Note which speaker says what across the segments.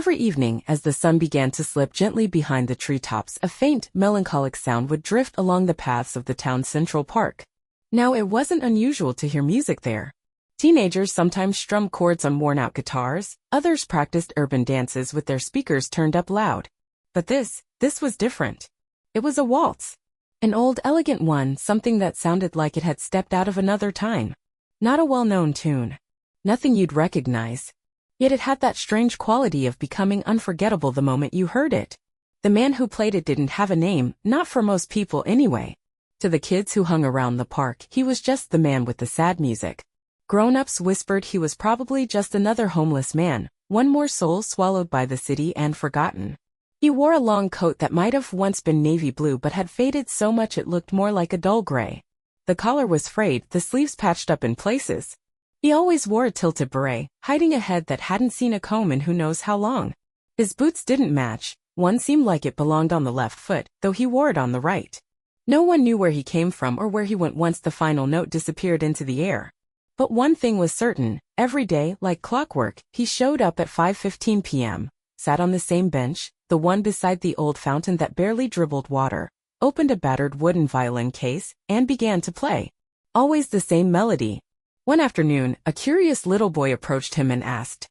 Speaker 1: Every evening, as the sun began to slip gently behind the treetops, a faint, melancholic sound would drift along the paths of the town's central park. Now it wasn't unusual to hear music there. Teenagers sometimes strummed chords on worn-out guitars, others practiced urban dances with their speakers turned up loud. But this was different. It was a waltz. An old, elegant one, something that sounded like it had stepped out of another time. Not a well-known tune. Nothing you'd recognize. Yet it had that strange quality of becoming unforgettable the moment you heard it. The man who played it didn't have a name, not for most people anyway. To the kids who hung around the park, he was just the man with the sad music. Grown-ups whispered he was probably just another homeless man, one more soul swallowed by the city and forgotten. He wore a long coat that might have once been navy blue but had faded so much it looked more like a dull gray. The collar was frayed, the sleeves patched up in places. He always wore a tilted beret, hiding a head that hadn't seen a comb in who knows how long. His boots didn't match, one seemed like it belonged on the left foot, though he wore it on the right. No one knew where he came from or where he went once the final note disappeared into the air. But one thing was certain, every day, like clockwork, he showed up at 5:15 p.m., sat on the same bench, the one beside the old fountain that barely dribbled water, opened a battered wooden violin case, and began to play. Always the same melody. One afternoon, a curious little boy approached him and asked,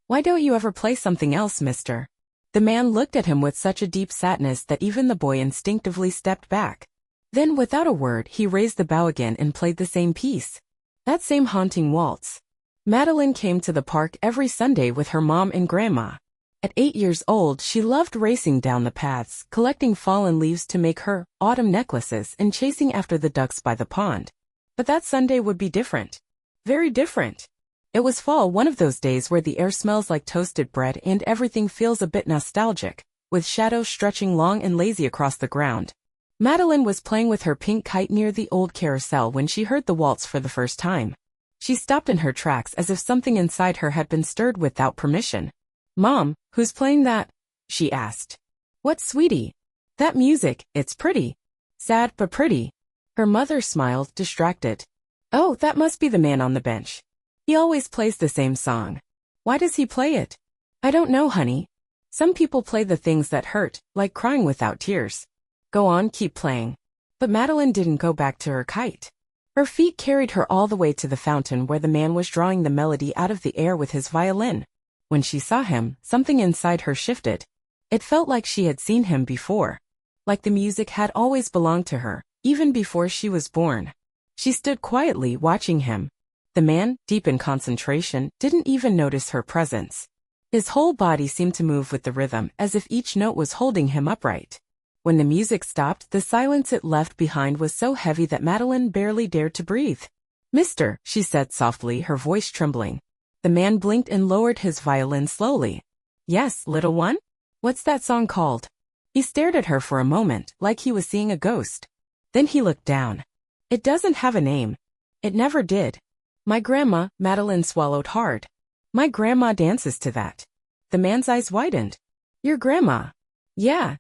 Speaker 1: "Why don't you ever play something else, mister?" The man looked at him with such a deep sadness that even the boy instinctively stepped back. Then, without a word, he raised the bow again and played the same piece. That same haunting waltz. Madeline came to the park every Sunday with her mom and grandma. At 8 years old, she loved racing down the paths, collecting fallen leaves to make her autumn necklaces and chasing after the ducks by the pond. But that Sunday would be different. Very different. It was fall, one of those days where the air smells like toasted bread and everything feels a bit nostalgic, with shadows stretching long and lazy across the ground. Madeline was playing with her pink kite near the old carousel when she heard the waltz for the first time. She stopped in her tracks as if something inside her had been stirred without permission. "Mom, who's playing that?" she asked. "What, sweetie?" "That music, it's pretty. Sad but pretty." Her mother smiled, distracted. "Oh, that must be the man on the bench. He always plays the same song. Why does he play it?" "I don't know, honey. Some people play the things that hurt, like crying without tears." "Go on, keep playing." But Madeline didn't go back to her kite. Her feet carried her all the way to the fountain where the man was drawing the melody out of the air with his violin. When she saw him, something inside her shifted. It felt like she had seen him before. Like the music had always belonged to her, even before she was born. She stood quietly watching him. The man, deep in concentration, didn't even notice her presence. His whole body seemed to move with the rhythm, as if each note was holding him upright. When the music stopped, the silence it left behind was so heavy that Madeline barely dared to breathe. "Mister," she said softly, her voice trembling. The man blinked and lowered his violin slowly. "Yes, little one? What's that song called?" He stared at her for a moment, like he was seeing a ghost. Then he looked down. "It doesn't have a name. It never did. My grandma," Madeline swallowed hard. "My grandma dances to that." The man's eyes widened. "Your grandma?" "Yeah.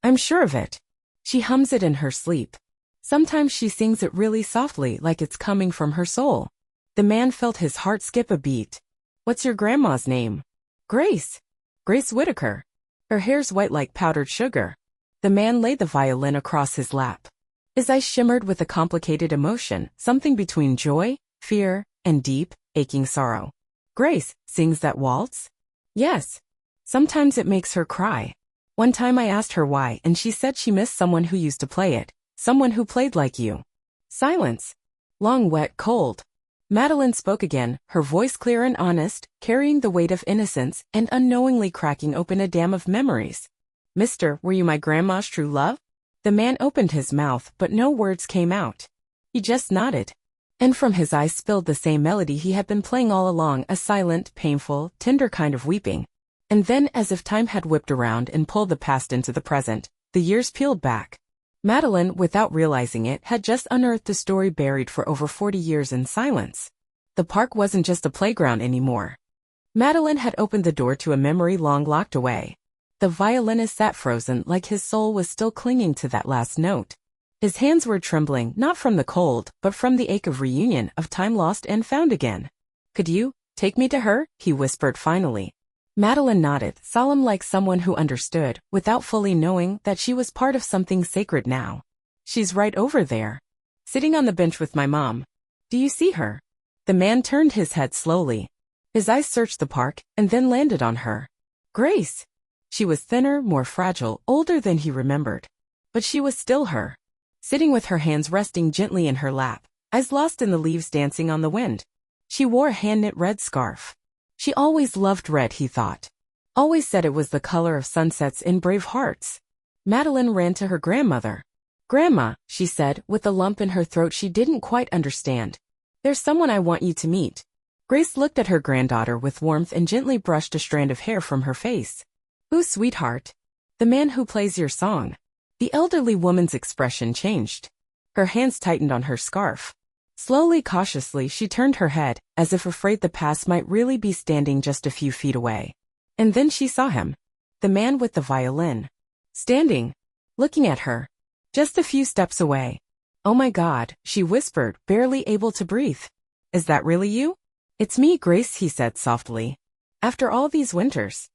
Speaker 1: I'm sure of it. She hums it in her sleep. Sometimes she sings it really softly, like it's coming from her soul." The man felt his heart skip a beat. "What's your grandma's name?" "Grace. Grace Whitaker. Her hair's white like powdered sugar." The man laid the violin across his lap. His eyes shimmered with a complicated emotion, something between joy, fear, and deep, aching sorrow. "Grace sings that waltz?" "Yes. Sometimes it makes her cry. One time I asked her why, and she said she missed someone who used to play it, someone who played like you." Silence. Long, wet, cold. Madeline spoke again, her voice clear and honest, carrying the weight of innocence and unknowingly cracking open a dam of memories. "Mister, were you my grandma's true love?" The man opened his mouth, but no words came out. He just nodded. And from his eyes spilled the same melody he had been playing all along, a silent, painful, tender kind of weeping. And then, as if time had whipped around and pulled the past into the present, the years peeled back. Madeline, without realizing it, had just unearthed a story buried for over 40 years in silence. The park wasn't just a playground anymore. Madeline had opened the door to a memory long locked away. The violinist sat frozen, like his soul was still clinging to that last note. His hands were trembling, not from the cold, but from the ache of reunion, of time lost and found again. "Could you take me to her?" he whispered finally. Madeline nodded, solemn like someone who understood, without fully knowing that she was part of something sacred now. She's right over there. Sitting on the bench with my mom. Do you see her? The man turned his head slowly. His eyes searched the park, and then landed on her. Grace! She was thinner, more fragile, older than he remembered. But she was still her. Sitting with her hands resting gently in her lap, eyes lost in the leaves dancing on the wind. She wore a hand-knit red scarf. She always loved red, he thought. Always said it was the color of sunsets in brave hearts. Madeline ran to her grandmother. Grandma, she said, with a lump in her throat she didn't quite understand. There's someone I want you to meet. Grace looked at her granddaughter with warmth and gently brushed a strand of hair from her face. Who, sweetheart? The man who plays your song. The elderly woman's expression changed. Her hands tightened on her scarf. Slowly, cautiously, she turned her head, as if afraid the past might really be standing just a few feet away. And then she saw him. The man with the violin. Standing. Looking at her. Just a few steps away. Oh my God, she whispered, barely able to breathe. Is that really you? It's me, Grace, he said softly. After all these winters.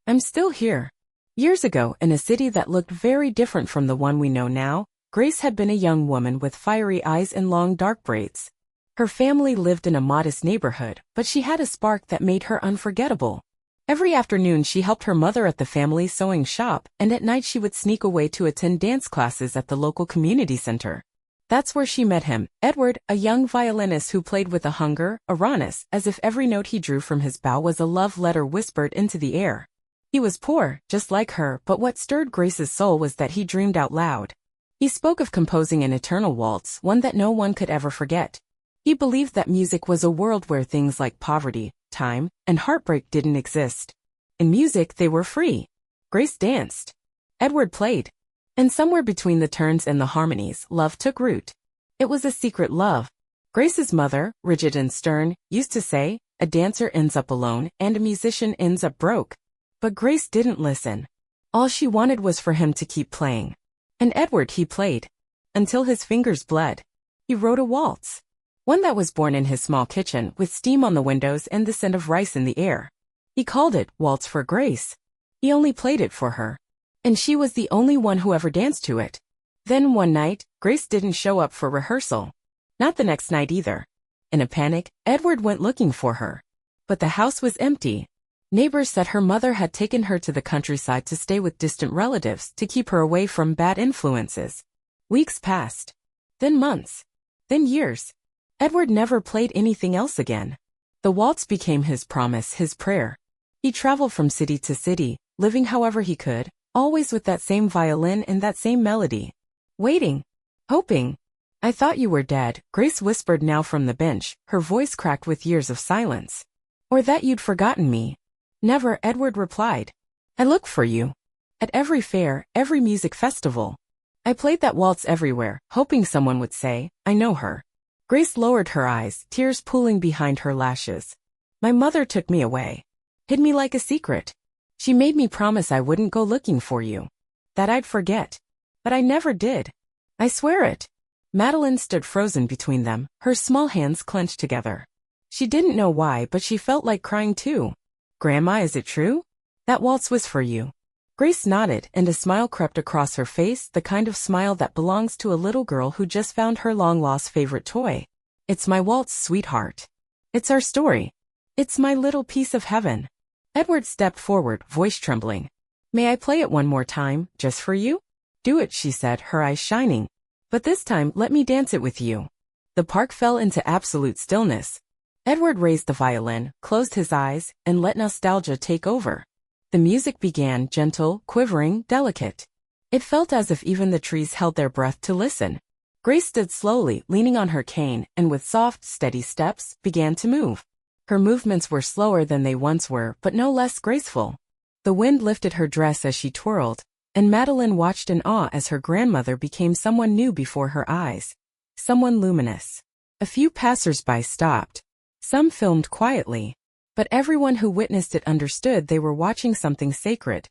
Speaker 1: I'm still here. Years ago, in a city that looked very different from the one we know now, Grace had been a young woman with fiery eyes and long dark braids. Her family lived in a modest neighborhood, but she had a spark that made her unforgettable. Every afternoon she helped her mother at the family sewing shop, and at night she would sneak away to attend dance classes at the local community center. That's where she met him, Edward, a young violinist who played with a hunger, a rawness, as if every note he drew from his bow was a love letter whispered into the air. He was poor, just like her, but what stirred Grace's soul was that he dreamed out loud. He spoke of composing an eternal waltz, one that no one could ever forget. He believed that music was a world where things like poverty, time, and heartbreak didn't exist. In music, they were free. Grace danced. Edward played. And somewhere between the turns and the harmonies, love took root. It was a secret love. Grace's mother, rigid and stern, used to say, a dancer ends up alone and a musician ends up broke. But Grace didn't listen. All she wanted was for him to keep playing. And Edward, he played. Until his fingers bled. He wrote a waltz. One that was born in his small kitchen with steam on the windows and the scent of rice in the air. He called it Waltz for Grace. He only played it for her. And she was the only one who ever danced to it. Then one night, Grace didn't show up for rehearsal. Not the next night either. In a panic, Edward went looking for her. But the house was empty. Neighbors said her mother had taken her to the countryside to stay with distant relatives to keep her away from bad influences. Weeks passed. Then months. Then years. Edward never played anything else again. The waltz became his promise, his prayer. He traveled from city to city, living however he could, always with that same violin and that same melody. Waiting. Hoping. I thought you were dead, Grace whispered now from the bench, her voice cracked with years of silence. Or that you'd forgotten me. Never, Edward replied. I look for you. At every fair, every music festival. I played that waltz everywhere, hoping someone would say, I know her. Grace lowered her eyes, tears pooling behind her lashes. My mother took me away. Hid me like a secret. She made me promise I wouldn't go looking for you. That I'd forget. But I never did. I swear it. Madeline stood frozen between them, her small hands clenched together. She didn't know why, but she felt like crying too. Grandma, is it true? That waltz was for you. Grace nodded, and a smile crept across her face, the kind of smile that belongs to a little girl who just found her long-lost favorite toy. It's my waltz, sweetheart. It's our story. It's my little piece of heaven. Edward stepped forward, voice trembling. May I play it one more time, just for you? Do it, she said, her eyes shining. But this time, let me dance it with you. The park fell into absolute stillness. Edward raised the violin, closed his eyes, and let nostalgia take over. The music began, gentle, quivering, delicate. It felt as if even the trees held their breath to listen. Grace stood slowly, leaning on her cane, and with soft, steady steps, began to move. Her movements were slower than they once were, but no less graceful. The wind lifted her dress as she twirled, and Madeline watched in awe as her grandmother became someone new before her eyes. Someone luminous. A few passers-by stopped. Some filmed quietly. But everyone who witnessed it understood they were watching something sacred.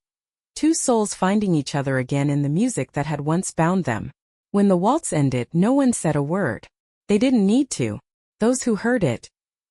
Speaker 1: Two souls finding each other again in the music that had once bound them. When the waltz ended, no one said a word. They didn't need to. Those who heard it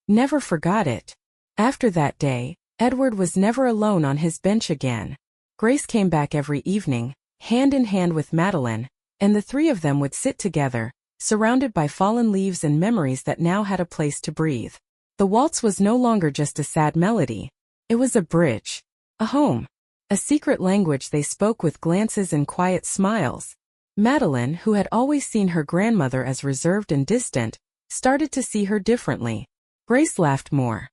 Speaker 1: never forgot it. After that day, Edward was never alone on his bench again. Grace came back every evening, hand in hand with Madeline, and the three of them would sit together, surrounded by fallen leaves and memories that now had a place to breathe. The waltz was no longer just a sad melody. It was a bridge, a home, a secret language they spoke with glances and quiet smiles. Madeline, who had always seen her grandmother as reserved and distant, started to see her differently. Grace laughed more.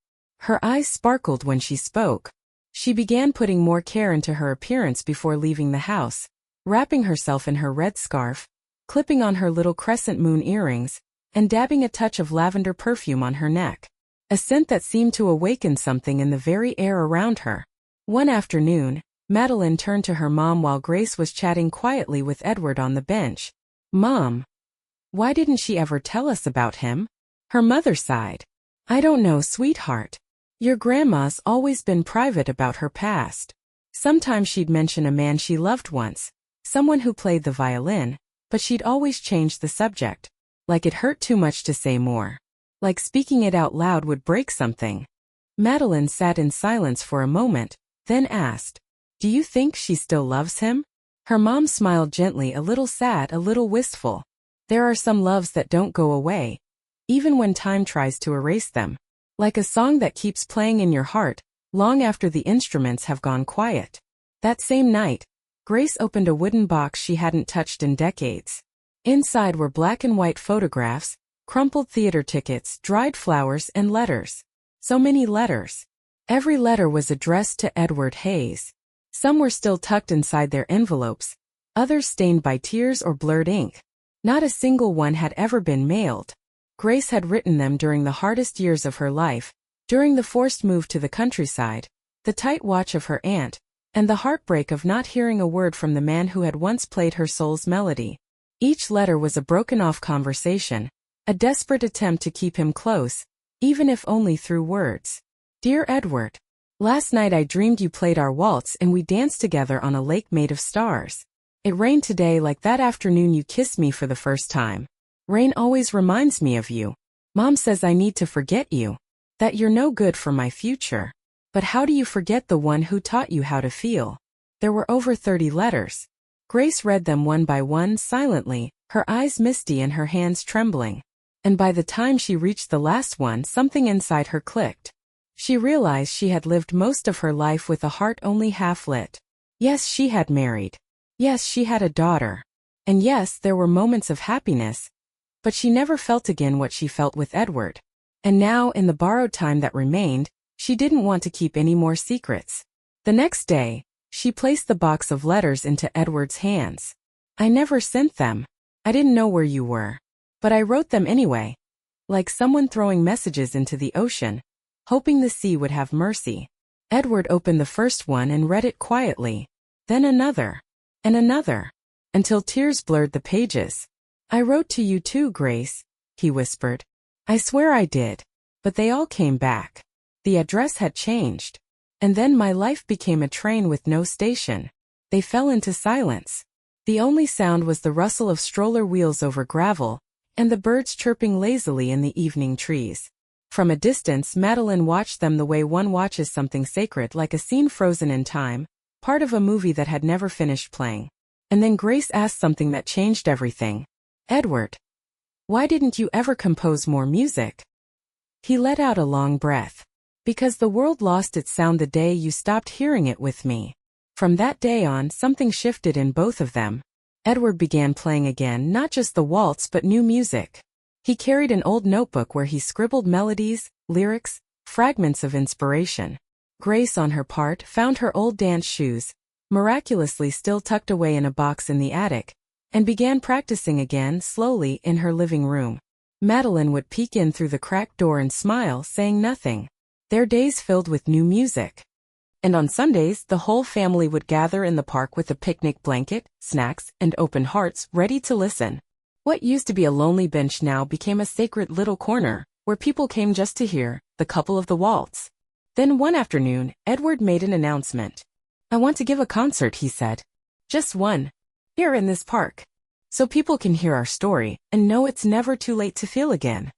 Speaker 1: Her eyes sparkled when she spoke. She began putting more care into her appearance before leaving the house, wrapping herself in her red scarf, clipping on her little crescent moon earrings, and dabbing a touch of lavender perfume on her neck. A scent that seemed to awaken something in the very air around her. One afternoon, Madeline turned to her mom while Grace was chatting quietly with Edward on the bench. "Mom, why didn't she ever tell us about him?" Her mother sighed. "I don't know, sweetheart. Your grandma's always been private about her past. Sometimes she'd mention a man she loved once, someone who played the violin, but she'd always change the subject, like it hurt too much to say more. Like speaking it out loud would break something." Madeline sat in silence for a moment, then asked, "Do you think she still loves him?" Her mom smiled gently, a little sad, a little wistful. "There are some loves that don't go away, even when time tries to erase them. Like a song that keeps playing in your heart, long after the instruments have gone quiet." That same night, Grace opened a wooden box she hadn't touched in decades. Inside were black and white photographs, crumpled theater tickets, dried flowers, and letters. So many letters. Every letter was addressed to Edward Hayes. Some were still tucked inside their envelopes, others stained by tears or blurred ink. Not a single one had ever been mailed. Grace had written them during the hardest years of her life, during the forced move to the countryside, the tight watch of her aunt, and the heartbreak of not hearing a word from the man who had once played her soul's melody. Each letter was a broken-off conversation, a desperate attempt to keep him close, even if only through words. "Dear Edward, last night I dreamed you played our waltz and we danced together on a lake made of stars. It rained today like that afternoon you kissed me for the first time. Rain always reminds me of you. Mom says I need to forget you, that you're no good for my future. But how do you forget the one who taught you how to feel?" There were over 30 letters. Grace read them one by one silently, her eyes misty and her hands trembling. And by the time she reached the last one, something inside her clicked. She realized she had lived most of her life with a heart only half lit. Yes, she had married. Yes, she had a daughter. And yes, there were moments of happiness. But she never felt again what she felt with Edward. And now, in the borrowed time that remained, she didn't want to keep any more secrets. The next day, she placed the box of letters into Edward's hands. "I never sent them. I didn't know where you were. But I wrote them anyway." Like someone throwing messages into the ocean, hoping the sea would have mercy. Edward opened the first one and read it quietly. Then another. And another. Until tears blurred the pages. "I wrote to you too, Grace," he whispered. "I swear I did. But they all came back. The address had changed. And then my life became a train with no station." They fell into silence. The only sound was the rustle of stroller wheels over gravel, and the birds chirping lazily in the evening trees. From a distance, Madeline watched them the way one watches something sacred, like a scene frozen in time, part of a movie that had never finished playing. And then Grace asked something that changed everything. "Edward, why didn't you ever compose more music?" He let out a long breath. "Because the world lost its sound the day you stopped hearing it with me." From that day on, something shifted in both of them. Edward began playing again, not just the waltz but new music. He carried an old notebook where he scribbled melodies, lyrics, fragments of inspiration. Grace, on her part, found her old dance shoes, miraculously still tucked away in a box in the attic, and began practicing again, slowly, in her living room. Madeline would peek in through the cracked door and smile, saying nothing. Their days filled with new music. And on Sundays, the whole family would gather in the park with a picnic blanket, snacks, and open hearts, ready to listen. What used to be a lonely bench now became a sacred little corner, where people came just to hear the couple of the waltz. Then one afternoon, Edward made an announcement. "I want to give a concert," he said. "Just one. Here in this park. So people can hear our story, and know it's never too late to feel again."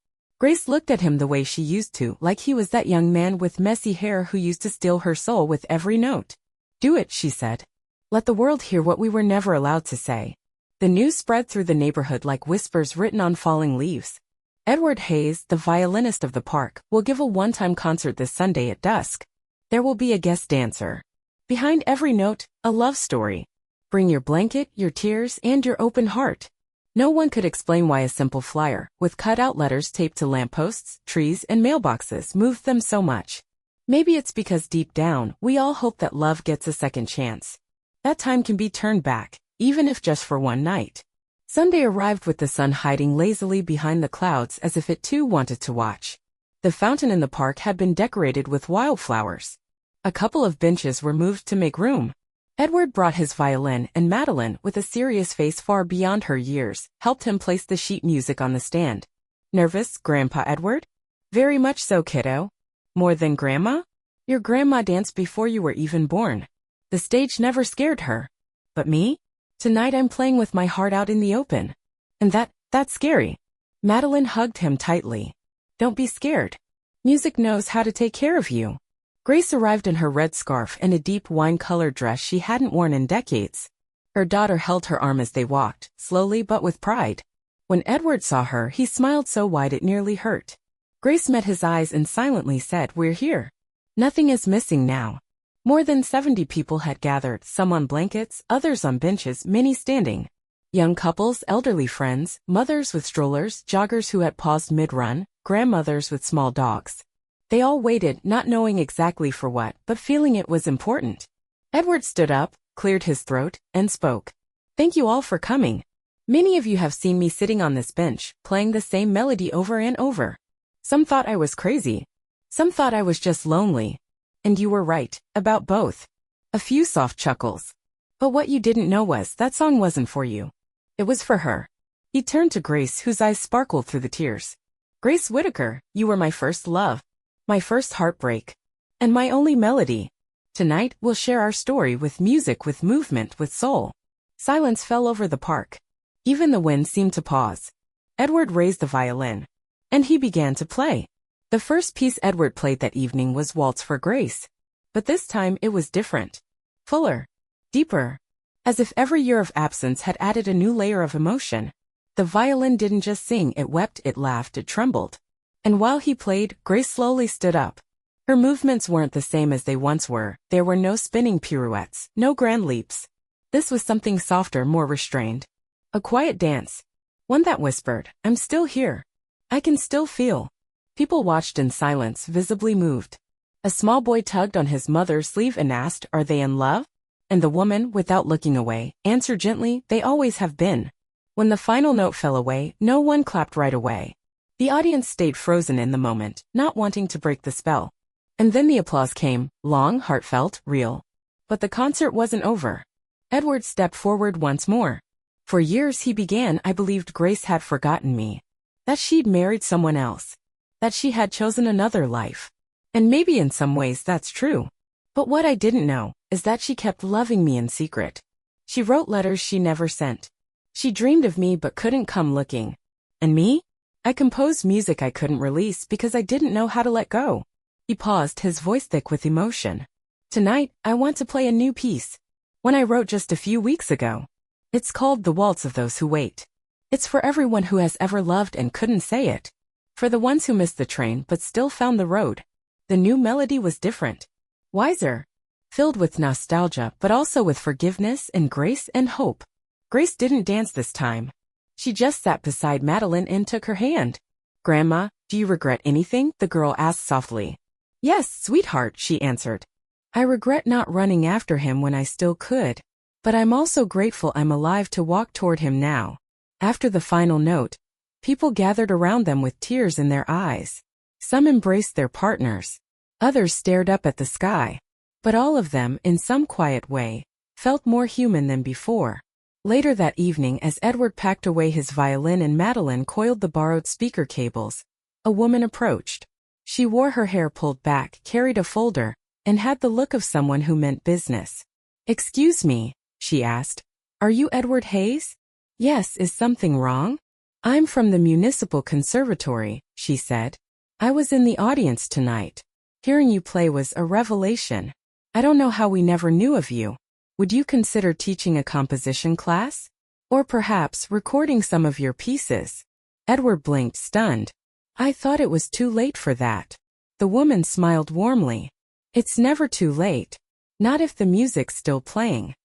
Speaker 1: Grace looked at him the way she used to, like he was that young man with messy hair who used to steal her soul with every note. Do it, she said. Let the world hear what we were never allowed to say. The news spread through the neighborhood like whispers written on falling leaves. Edward Hayes, the violinist of the park, will give a one-time concert this Sunday at dusk. There will be a guest dancer. Behind every note, a love story. Bring your blanket, your tears, and your open heart. No one could explain why a simple flyer, with cut-out letters taped to lampposts, trees, and mailboxes, moved them so much. Maybe it's because deep down, we all hope that love gets a second chance. That time can be turned back, even if just for one night. Sunday arrived with the sun hiding lazily behind the clouds as if it too wanted to watch. The fountain in the park had been decorated with wildflowers. A couple of benches were moved to make room. Edward brought his violin, and Madeline, with a serious face far beyond her years, helped him place the sheet music on the stand. Nervous, Grandpa Edward? Very much so, kiddo. More than Grandma? Your grandma danced before you were even born. The stage never scared her. But me? Tonight I'm playing with my heart out in the open. And that's scary. Madeline hugged him tightly. Don't be scared. Music knows how to take care of you. Grace arrived in her red scarf and a deep wine-colored dress she hadn't worn in decades. Her daughter held her arm as they walked, slowly but with pride. When Edward saw her, he smiled so wide it nearly hurt. Grace met his eyes and silently said, "We're here." Nothing is missing now. More than 70 people had gathered, some on blankets, others on benches, many standing. Young couples, elderly friends, mothers with strollers, joggers who had paused mid-run, grandmothers with small dogs. They all waited, not knowing exactly for what, but feeling it was important. Edward stood up, cleared his throat, and spoke. Thank you all for coming. Many of you have seen me sitting on this bench, playing the same melody over and over. Some thought I was crazy. Some thought I was just lonely. And you were right, about both. A few soft chuckles. But what you didn't know was that song wasn't for you. It was for her. He turned to Grace, whose eyes sparkled through the tears. Grace Whitaker, you were my first love. My first heartbreak. And my only melody. Tonight, we'll share our story with music, with movement, with soul. Silence fell over the park. Even the wind seemed to pause. Edward raised the violin. And he began to play. The first piece Edward played that evening was Waltz for Grace. But this time it was different. Fuller. Deeper. As if every year of absence had added a new layer of emotion. The violin didn't just sing, it wept, it laughed, it trembled. And while he played, Grace slowly stood up. Her movements weren't the same as they once were. There were no spinning pirouettes, no grand leaps. This was something softer, more restrained. A quiet dance. One that whispered, I'm still here. I can still feel. People watched in silence, visibly moved. A small boy tugged on his mother's sleeve and asked, Are they in love? And the woman, without looking away, answered gently, They always have been. When the final note fell away, no one clapped right away. The audience stayed frozen in the moment, not wanting to break the spell. And then the applause came, long, heartfelt, real. But the concert wasn't over. Edward stepped forward once more. For years he began, I believed Grace had forgotten me. That she'd married someone else. That she had chosen another life. And maybe in some ways that's true. But what I didn't know is that she kept loving me in secret. She wrote letters she never sent. She dreamed of me but couldn't come looking. And me? I composed music I couldn't release because I didn't know how to let go. He paused, his voice thick with emotion. Tonight, I want to play a new piece. One I wrote just a few weeks ago. It's called The Waltz of Those Who Wait. It's for everyone who has ever loved and couldn't say it. For the ones who missed the train but still found the road. The new melody was different. Wiser. Filled with nostalgia but also with forgiveness and grace and hope. Grace didn't dance this time. She just sat beside Madeline and took her hand. Grandma, do you regret anything? The girl asked softly. Yes, sweetheart, she answered. I regret not running after him when I still could. But I'm also grateful I'm alive to walk toward him now. After the final note, people gathered around them with tears in their eyes. Some embraced their partners. Others stared up at the sky. But all of them, in some quiet way, felt more human than before. Later that evening, as Edward packed away his violin and Madeline coiled the borrowed speaker cables, a woman approached. She wore her hair pulled back, carried a folder, and had the look of someone who meant business. Excuse me, she asked. Are you Edward Hayes? Yes, is something wrong? I'm from the Municipal Conservatory, she said. I was in the audience tonight. Hearing you play was a revelation. I don't know how we never knew of you. Would you consider teaching a composition class? Or perhaps recording some of your pieces? Edward blinked, stunned. I thought it was too late for that. The woman smiled warmly. It's never too late. Not if the music's still playing.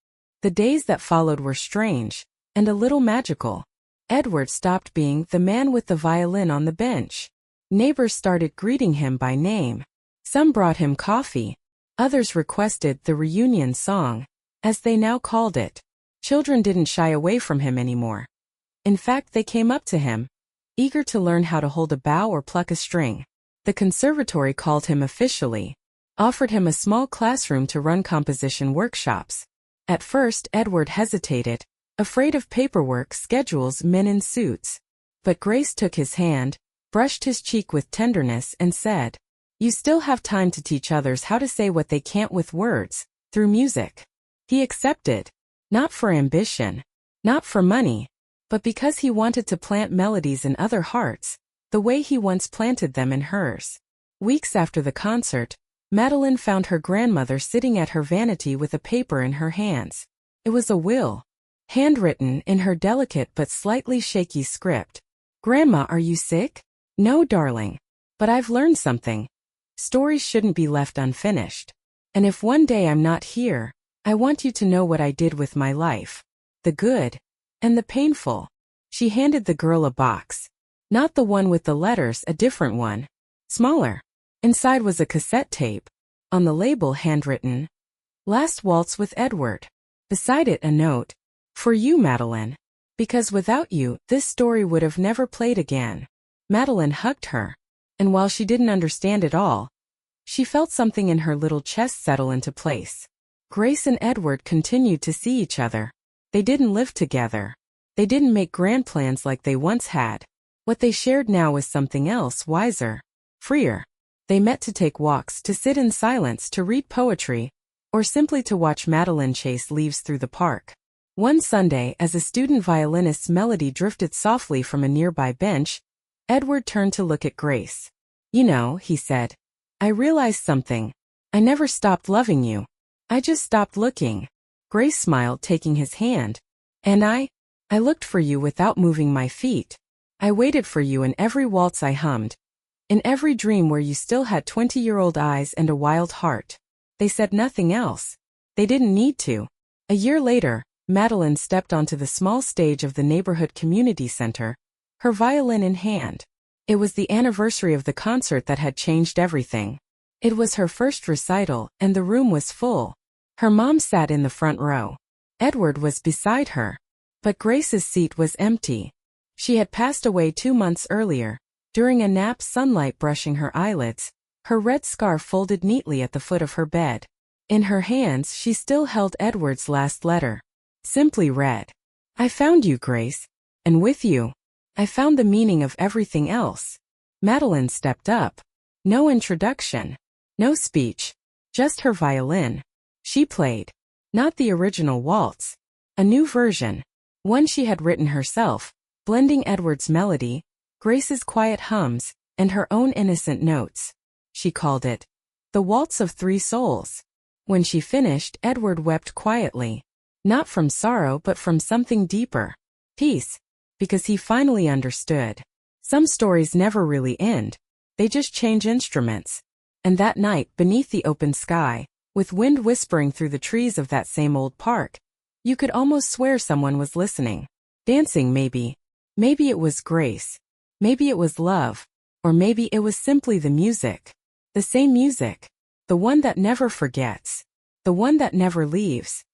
Speaker 1: The days that followed were strange, and a little magical. Edward stopped being the man with the violin on the bench. Neighbors started greeting him by name. Some brought him coffee. Others requested the reunion song, as they now called it. Children didn't shy away from him anymore. In fact, they came up to him, eager to learn how to hold a bow or pluck a string. The conservatory called him officially, offered him a small classroom to run composition workshops. At first, Edward hesitated, afraid of paperwork, schedules, men in suits. But Grace took his hand, brushed his cheek with tenderness, and said, "You still have time to teach others how to say what they can't with words, through music." He accepted, not for ambition, not for money, but because he wanted to plant melodies in other hearts, the way he once planted them in hers. Weeks after the concert, Madeline found her grandmother sitting at her vanity with a paper in her hands. It was a will, handwritten in her delicate but slightly shaky script. "Grandma, are you sick?" "No, darling. But I've learned something. Stories shouldn't be left unfinished. And if one day I'm not here, I want you to know what I did with my life. The good and the painful." She handed the girl a box. Not the one with the letters, a different one. Smaller. Inside was a cassette tape. On the label, handwritten, "Last Waltz with Edward." Beside it, a note, "For you, Madeline. Because without you, this story would have never played again." Madeline hugged her. And while she didn't understand it all, she felt something in her little chest settle into place. Grace and Edward continued to see each other. They didn't live together. They didn't make grand plans like they once had. What they shared now was something else, wiser, freer. They met to take walks, to sit in silence, to read poetry, or simply to watch Madeline chase leaves through the park. One Sunday, as a student violinist's melody drifted softly from a nearby bench, Edward turned to look at Grace. "You know," he said, "I realized something. I never stopped loving you. I just stopped looking." Grace smiled, taking his hand. "And I looked for you without moving my feet. I waited for you in every waltz I hummed, in every dream where you still had 20-year-old eyes and a wild heart." They said nothing else. They didn't need to. A year later, Madeline stepped onto the small stage of the neighborhood community center, her violin in hand. It was the anniversary of the concert that had changed everything. It was her first recital, and the room was full. Her mom sat in the front row. Edward was beside her. But Grace's seat was empty. She had passed away 2 months earlier, during a nap, sunlight brushing her eyelids, her red scarf folded neatly at the foot of her bed. In her hands she still held Edward's last letter. Simply read, "I found you, Grace. And with you, I found the meaning of everything else." Madeline stepped up. No introduction. No speech. Just her violin. She played. Not the original waltz. A new version. One she had written herself, blending Edward's melody, Grace's quiet hums, and her own innocent notes. She called it, "The Waltz of Three Souls." When she finished, Edward wept quietly. Not from sorrow but from something deeper. Peace. Because he finally understood. Some stories never really end. They just change instruments. And that night, beneath the open sky, with wind whispering through the trees of that same old park, you could almost swear someone was listening. Dancing, maybe. Maybe it was Grace. Maybe it was love. Or maybe it was simply the music. The same music. The one that never forgets. The one that never leaves.